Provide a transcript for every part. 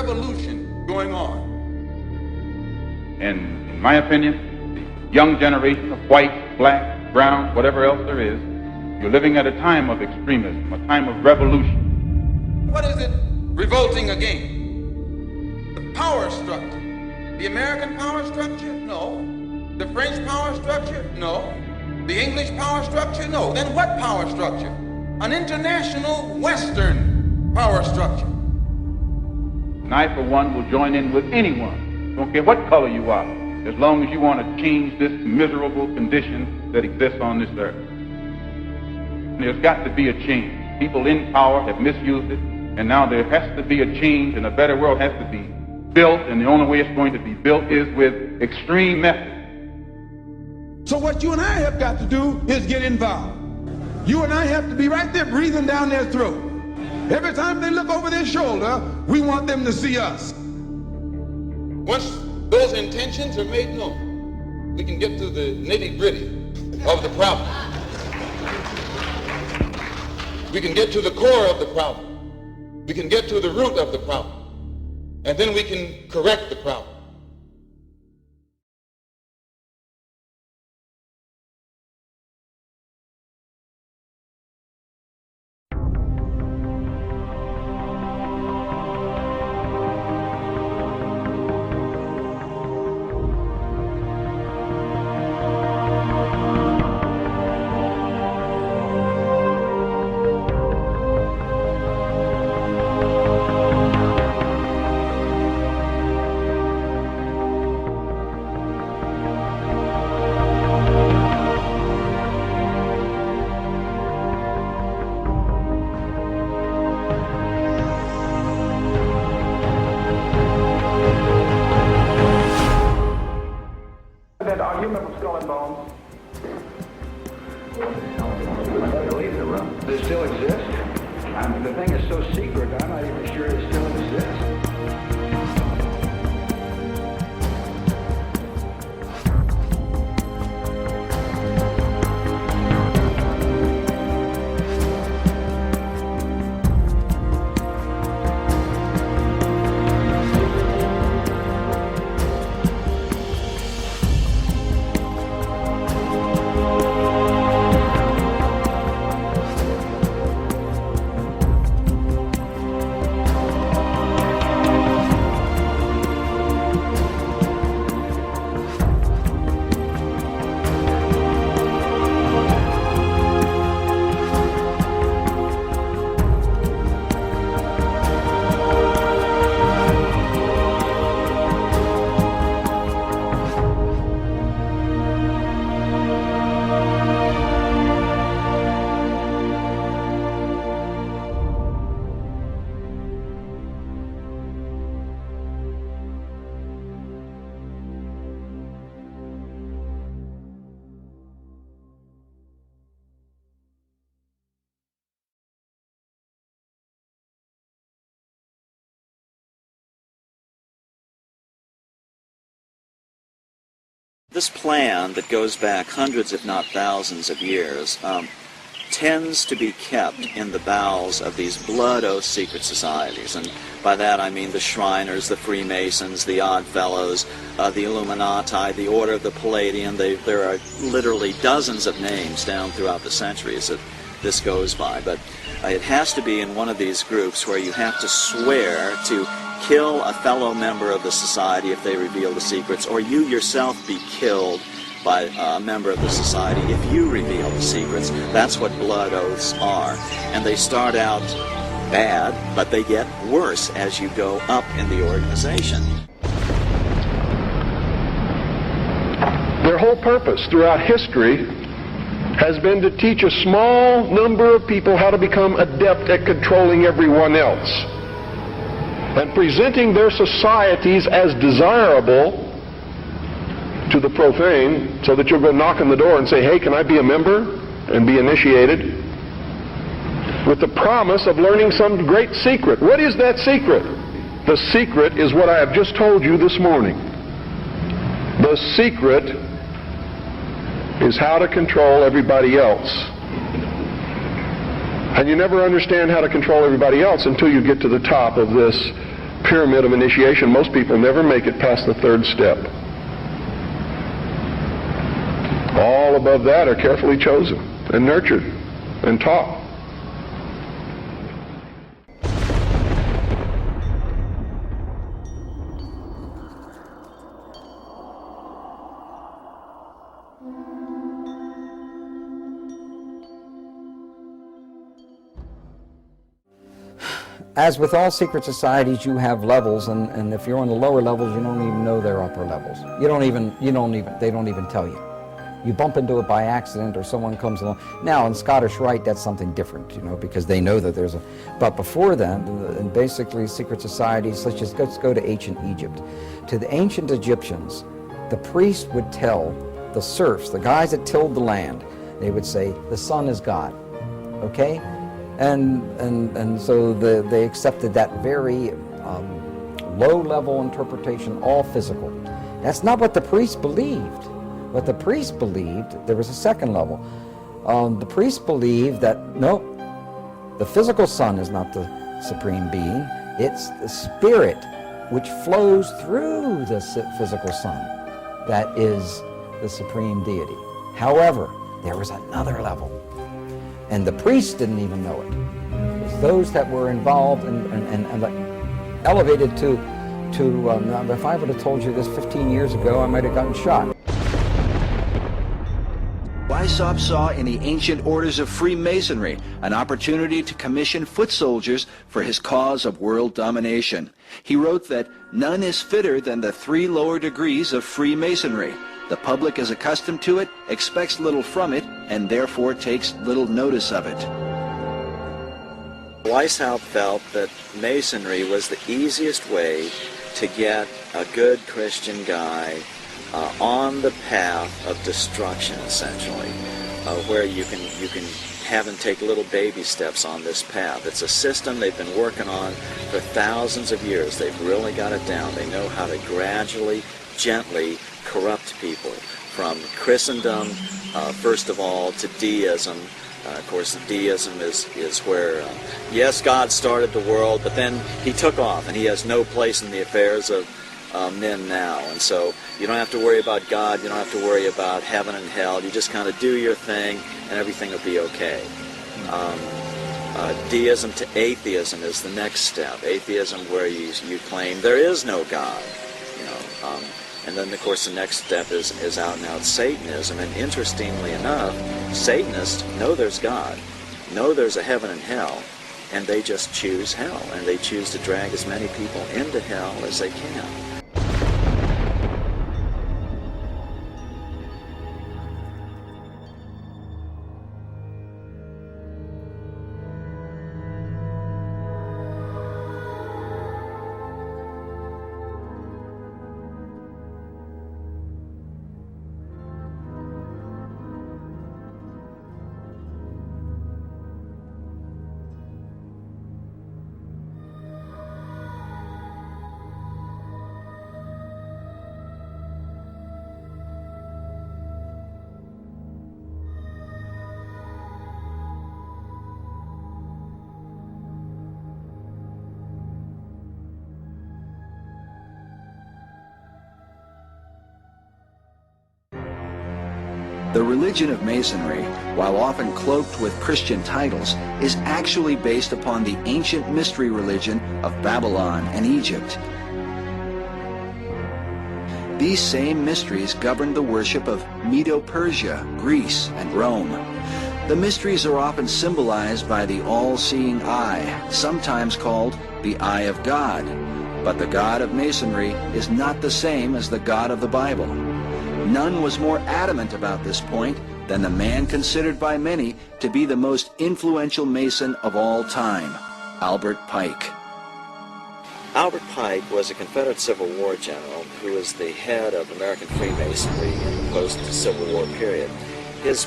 revolution going on. And in my opinion, the young generation of white, black, brown, whatever else there is, you're living at a time of extremism, a time of revolution. What is it revolting against? The power structure. The American power structure? No. The French power structure? No. The English power structure? No. Then what power structure? An international Western power structure. And I, for one, will join in with anyone, don't care what color you are, as long as you want to change this miserable condition that exists on this earth. And there's got to be a change. People in power have misused it, and now there has to be a change, and a better world has to be built, and the only way it's going to be built is with extreme methods. So what you and I have got to do is get involved. You and I have to be right there breathing down their throat. Every time they look over their shoulder, we want them to see us. Once those intentions are made known, we can get to the nitty-gritty of the problem. We can get to the core of the problem. We can get to the root of the problem. And then we can correct the problem. Are you remember Skull and Bones? I believe it, right? They still exist? The thing is so secret, I'm not even sure it still exists. This plan that goes back hundreds, if not thousands of years, tends to be kept in the bowels of these blood oath secret societies. And by that I mean the Shriners, the Freemasons, the Odd Fellows, the Illuminati, the Order of the Palladian. There are literally dozens of names down throughout the centuries that this goes by. But it has to be in one of these groups where you have to swear to kill a fellow member of the society if they reveal the secrets, or you yourself be killed by a member of the society if you reveal the secrets. That's what blood oaths are. And they start out bad, but they get worse as you go up in the organization. Their whole purpose throughout history has been to teach a small number of people how to become adept at controlling everyone else, and presenting their societies as desirable to the profane, so that you'll go knock on the door and say, hey, can I be a member? And be initiated, with the promise of learning some great secret. What is that secret? The secret is what I have just told you this morning. The secret is how to control everybody else. And you never understand how to control everybody else until you get to the top of this pyramid of initiation, most people never make it past the third step. All above that are carefully chosen and nurtured and taught. As with all secret societies, you have levels, and if you're on the lower levels, you don't even know they're upper levels. They don't even tell you. You bump into it by accident, or someone comes along. Now, in Scottish Rite, that's something different, because they know that there's a. But before then, and basically secret societies, let's go to ancient Egypt. To the ancient Egyptians, the priest would tell the serfs, the guys that tilled the land, they would say, the sun is God, okay? And so they accepted that very low-level interpretation, all physical. That's not what the priest believed. What the priest believed, there was a second level. The priest believed that, no, the physical sun is not the supreme being. It's the spirit which flows through the physical sun that is the supreme deity. However, there was another level. And the priests didn't even know it. It was those that were involved and elevated to if I would have told you this 15 years ago, I might have gotten shot. Weishaupt saw in the ancient orders of Freemasonry an opportunity to commission foot soldiers for his cause of world domination. He wrote that none is fitter than the 3 lower degrees of Freemasonry. The public is accustomed to it, expects little from it, and therefore takes little notice of it. Weishaupt felt that Masonry was the easiest way to get a good Christian guy on the path of destruction, essentially, where you can have him take little baby steps on this path. It's a system they've been working on for thousands of years. They've really got it down. They know how to gradually, gently corrupt people from Christendom, first of all, to deism. Of course, deism is where, yes, God started the world, but then he took off, and he has no place in the affairs of men now. And so you don't have to worry about God, you don't have to worry about heaven and hell. You just kind of do your thing, and everything will be okay. Deism to atheism is the next step. Atheism, where you claim there is no God, and then, of course, the next step is out and out Satanism. And interestingly enough, Satanists know there's God, know there's a heaven and hell, and they just choose hell, and they choose to drag as many people into hell as they can. The religion of Masonry, while often cloaked with Christian titles, is actually based upon the ancient mystery religion of Babylon and Egypt. These same mysteries governed the worship of Medo-Persia, Greece, and Rome. The mysteries are often symbolized by the all-seeing eye, sometimes called the Eye of God. But the God of Masonry is not the same as the God of the Bible. None was more adamant about this point than the man considered by many to be the most influential Mason of all time, Albert Pike. Albert Pike was a Confederate Civil War general who was the head of American Freemasonry in the post-Civil War period. He's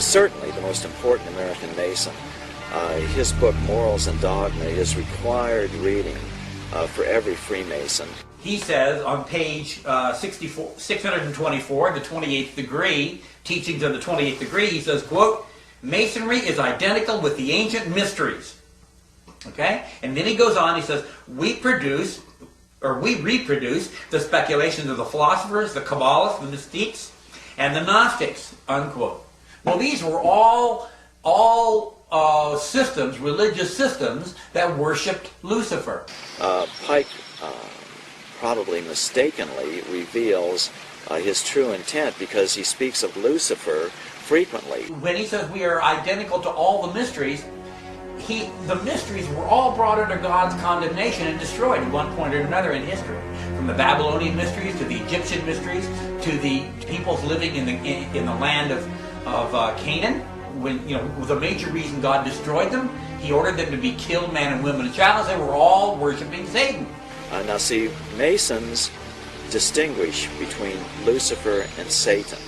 certainly the most important American Mason. His book, Morals and Dogma, is required reading for every Freemason. He says on page 624, the 28th degree, Teachings of the 28th degree, he says, quote, "Masonry is identical with the ancient mysteries." Okay? And then he goes on, he says, we reproduce the speculations of the philosophers, the Kabbalists, the mystiques, and the Gnostics, unquote. Well, these were all systems, religious systems, that worshipped Lucifer. Pike probably mistakenly reveals his true intent because he speaks of Lucifer frequently. When he says we are identical to all the mysteries, the mysteries were all brought under God's condemnation and destroyed at one point or another in history. From the Babylonian mysteries to the Egyptian mysteries to the peoples living in the land of Canaan. When, the major reason God destroyed them, he ordered them to be killed, man and women and child. They were all worshiping Satan. Now see, Masons distinguish between Lucifer and Satan.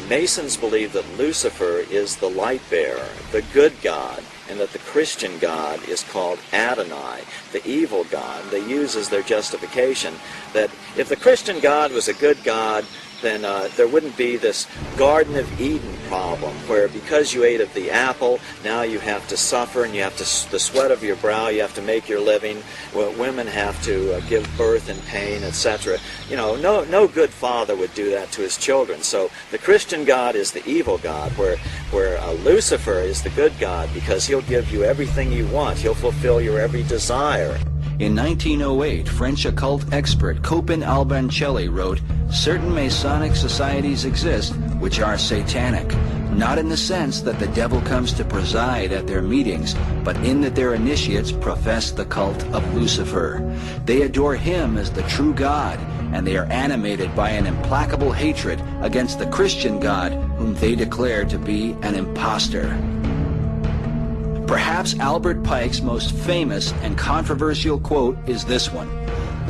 Masons believe that Lucifer is the light bearer, the good God, and that the Christian God is called Adonai, the evil God. They use as their justification that if the Christian God was a good God, then there wouldn't be this Garden of Eden problem where because you ate of the apple, now you have to suffer and you have to, the sweat of your brow, you have to make your living. Well, women have to give birth in pain, etc. No good father would do that to his children. So the Christian God is the evil God, where Lucifer is the good God because he'll give you everything you want. He'll fulfill your every desire. In 1908, French occult expert Copin Albancelli wrote, "Certain Masonic societies exist which are satanic, not in the sense that the devil comes to preside at their meetings, but in that their initiates profess the cult of Lucifer. They adore him as the true God, and they are animated by an implacable hatred against the Christian God, whom they declare to be an impostor." Perhaps Albert Pike's most famous and controversial quote is this one: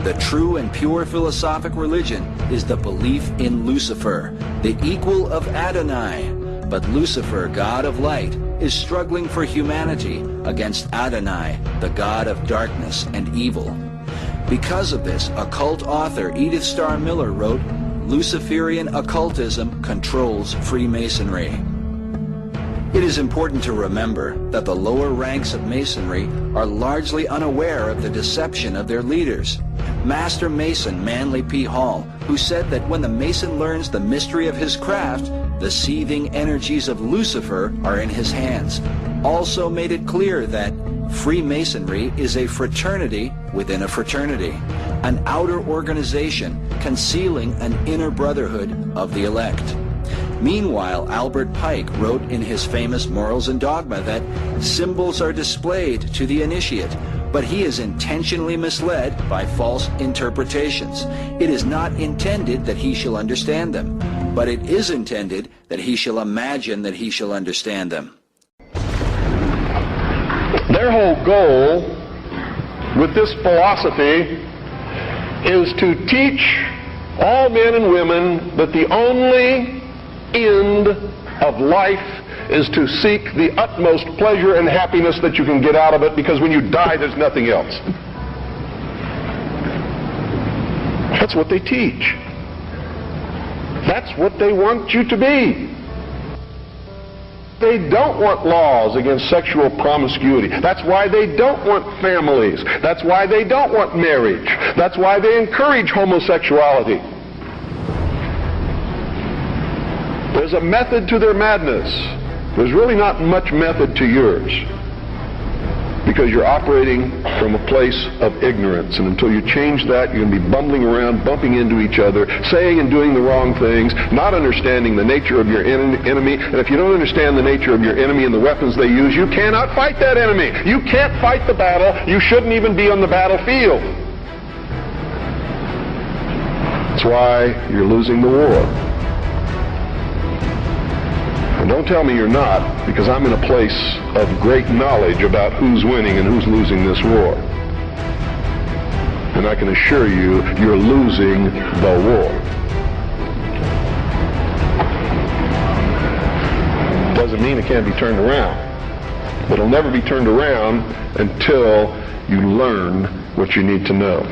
"The true and pure philosophic religion is the belief in Lucifer, the equal of Adonai. But Lucifer, God of light, is struggling for humanity against Adonai, the God of darkness and evil." Because of this, occult author Edith Starr Miller wrote, "Luciferian occultism controls Freemasonry." It is important to remember that the lower ranks of Masonry are largely unaware of the deception of their leaders. Master Mason Manly P. Hall, who said that when the Mason learns the mystery of his craft, the seething energies of Lucifer are in his hands, also made it clear that Freemasonry is a fraternity within a fraternity, an outer organization concealing an inner brotherhood of the elect. Meanwhile, Albert Pike wrote in his famous Morals and Dogma that symbols are displayed to the initiate, but he is intentionally misled by false interpretations. It is not intended that he shall understand them, but it is intended that he shall imagine that he shall understand them. Their whole goal with this philosophy is to teach all men and women that the only end of life is to seek the utmost pleasure and happiness that you can get out of it, because when you die there's nothing else. That's what they teach. That's what they want you to be. They don't want laws against sexual promiscuity. That's why they don't want families. That's why they don't want marriage. That's why they encourage homosexuality. There's a method to their madness. There's really not much method to yours, because you're operating from a place of ignorance, and until you change that, you're going to be bumbling around, bumping into each other, saying and doing the wrong things, not understanding the nature of your enemy. And if you don't understand the nature of your enemy and the weapons they use, you cannot fight that enemy. You can't fight the battle. You shouldn't even be on the battlefield. That's why you're losing the war. And don't tell me you're not, because I'm in a place of great knowledge about who's winning and who's losing this war. And I can assure you, you're losing the war. Doesn't mean it can't be turned around. But it'll never be turned around until you learn what you need to know.